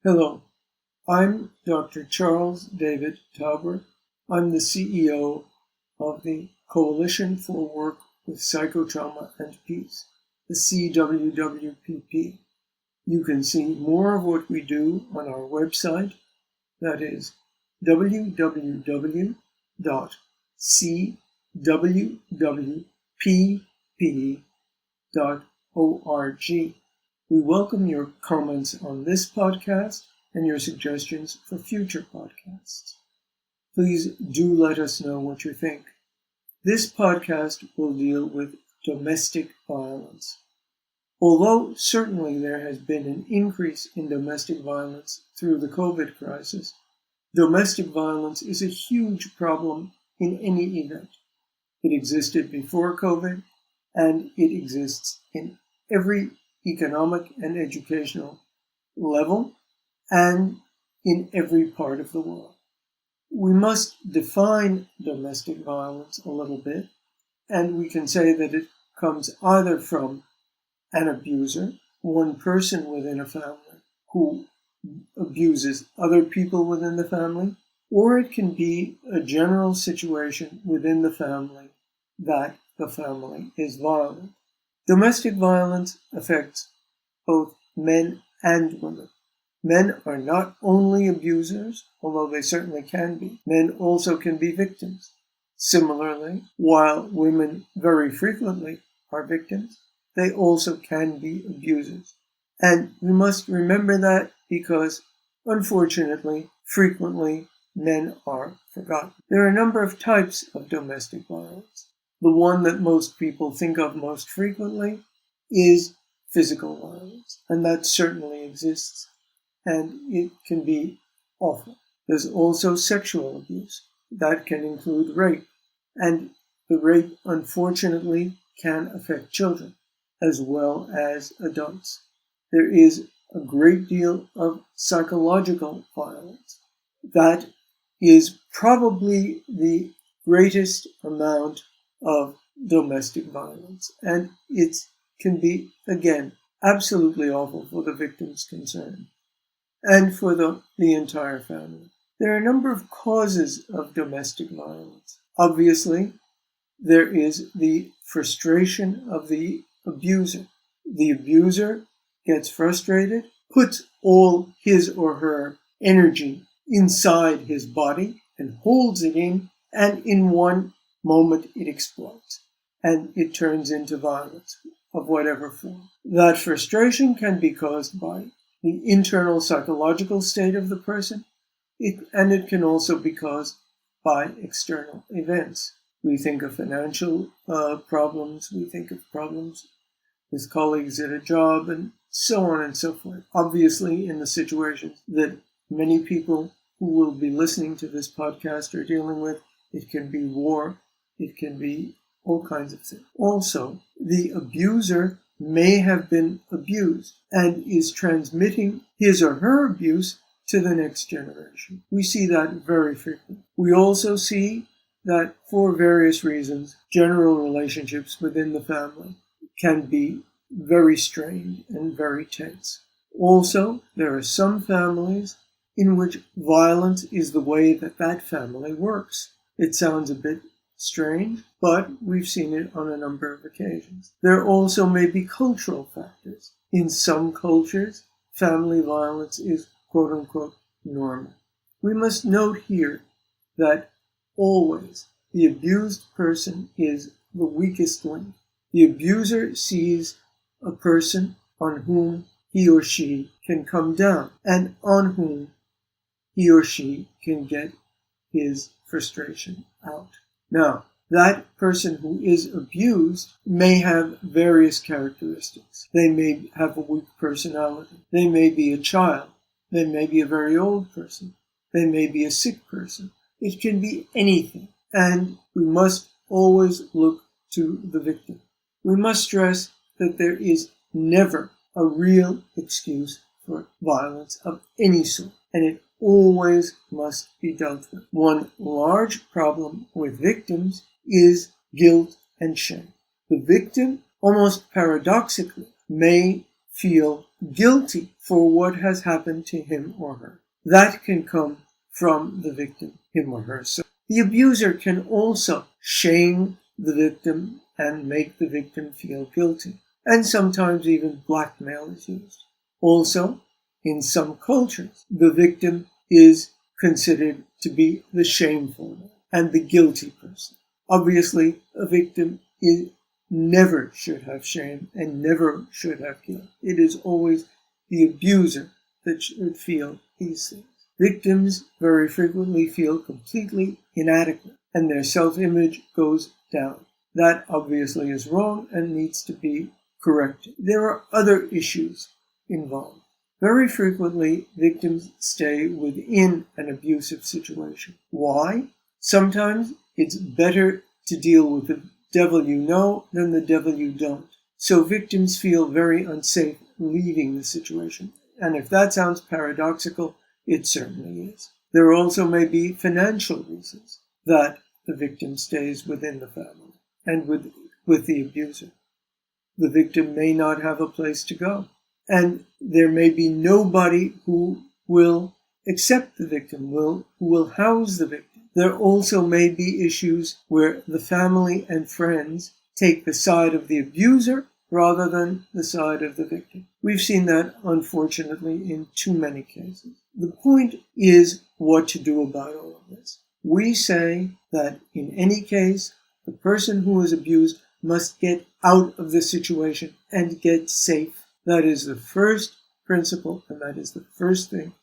Hello, I'm Dr. Charles David Tauber. I'm the CEO of the Coalition for Work with Psychotrauma and Peace, the CWWPP. You can see more of what we do on our website, that is www.cwwpp.org. We welcome your comments on this podcast and your suggestions for future podcasts. Please do let us know what you think. This podcast will deal with domestic violence. Although certainly there has been an increase in domestic violence through the COVID crisis, domestic violence is a huge problem in any event. It existed before COVID, and it exists in every economic and educational level, and in every part of the world. We must define domestic violence a little bit, and we can say that it comes either from an abuser, one person within a family who abuses other people within the family, or it can be a general situation within the family that the family is violent. Domestic violence affects both men and women. Men are not only abusers, although they certainly can be. Men also can be victims. Similarly, while women very frequently are victims, they also can be abusers. And we must remember that because, unfortunately, frequently men are forgotten. There are a number of types of domestic violence. The one that most people think of most frequently is physical violence, and that certainly exists, and it can be awful. There's also sexual abuse. That can include rape, and the rape, unfortunately, can affect children as well as adults. There is a great deal of psychological violence. That is probably the greatest amount of domestic violence, and it can be, again, absolutely awful for the victims concerned and for the entire family. There are a number of causes of domestic violence. Obviously, there is the frustration of the abuser. The abuser gets frustrated, puts all his or her energy inside his body and holds it in, and in one moment it explodes and it turns into violence of whatever form. That frustration can be caused by the internal psychological state of the person, and it can also be caused by external events. We think of financial problems, we think of problems with colleagues at a job, and so on and so forth. Obviously, in the situations that many people who will be listening to this podcast are dealing with, it can be war, it can be all kinds of things. Also, the abuser may have been abused and is transmitting his or her abuse to the next generation. We see that very frequently. We also see that for various reasons, general relationships within the family can be very strained and very tense. Also, there are some families in which violence is the way that family works. It sounds a bit strange, but we've seen it on a number of occasions. There also may be cultural factors. In some cultures, family violence is quote-unquote normal. We must note here that always the abused person is the weakest link. The abuser sees a person on whom he or she can come down and on whom he or she can get his frustration out. Now, that person who is abused may have various characteristics. They may have a weak personality. They may be a child. They may be a very old person. They may be a sick person. It can be anything. And we must always look to the victim. We must stress that there is never a real excuse for violence of any sort, and it always must be dealt with. One large problem with victims is guilt and shame. The victim, almost paradoxically, may feel guilty for what has happened to him or her. That can come from the victim, him or herself. The abuser can also shame the victim and make the victim feel guilty, and sometimes even blackmail is used. Also, in some cultures, the victim is considered to be the shameful one and the guilty person. Obviously, a victim never should have shame and never should have guilt. It is always the abuser that should feel these things. Victims very frequently feel completely inadequate and their self-image goes down. That obviously is wrong and needs to be corrected. There are other issues involved. Very frequently, victims stay within an abusive situation. Why? Sometimes it's better to deal with the devil you know than the devil you don't. So victims feel very unsafe leaving the situation. And if that sounds paradoxical, it certainly is. There also may be financial reasons that the victim stays within the family and with the abuser. The victim may not have a place to go, and there may be nobody who will accept the victim, who will house the victim. There also may be issues where the family and friends take the side of the abuser rather than the side of the victim. We've seen that, unfortunately, in too many cases. The point is what to do about all of this. We say that in any case, the person who is abused must get out of the situation and get safe. That is the first principle, and that is the first thing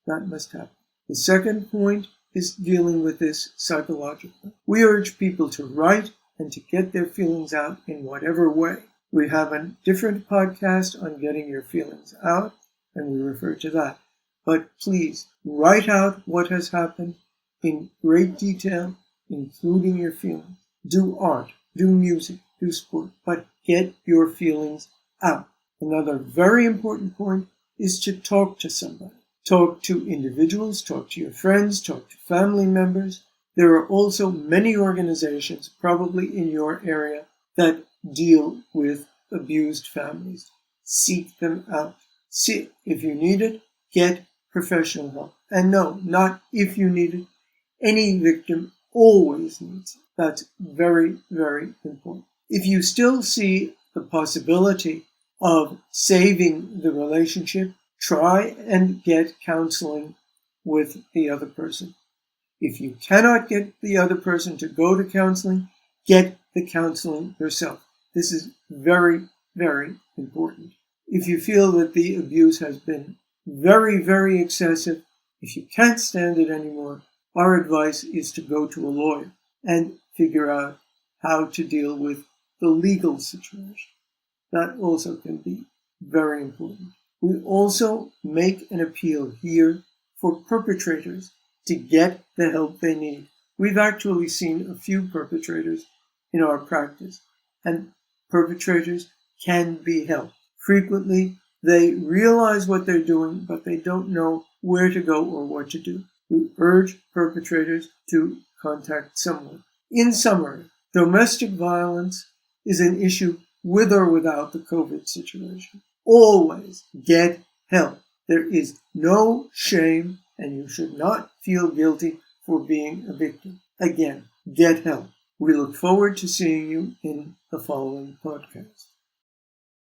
that must happen. The second point is dealing with this psychologically. We urge people to write and to get their feelings out in whatever way. We have a different podcast on getting your feelings out, and we refer to that. But please, write out what has happened in great detail, including your feelings. Do art, do music, do sport, but get your feelings out. Another very important point is to talk to somebody. Talk to individuals, talk to your friends, talk to family members. There are also many organizations, probably in your area, that deal with abused families. Seek them out. See, if you need it, get professional help. And no, not if you need it. Any victim always needs it. That's very, very important. If you still see the possibility of saving the relationship, try and get counseling with the other person. If you cannot get the other person to go to counseling, get the counseling yourself. This is very, very important. If you feel that the abuse has been very, very excessive, if you can't stand it anymore, our advice is to go to a lawyer and figure out how to deal with the legal situation. That also can be very important. We also make an appeal here for perpetrators to get the help they need. We've actually seen a few perpetrators in our practice, and perpetrators can be helped. Frequently, they realize what they're doing, but they don't know where to go or what to do. We urge perpetrators to contact someone. In summary, domestic violence is an issue with or without the COVID situation. Always get help. There is no shame, and you should not feel guilty for being a victim. Again, get help. We look forward to seeing you in the following podcast.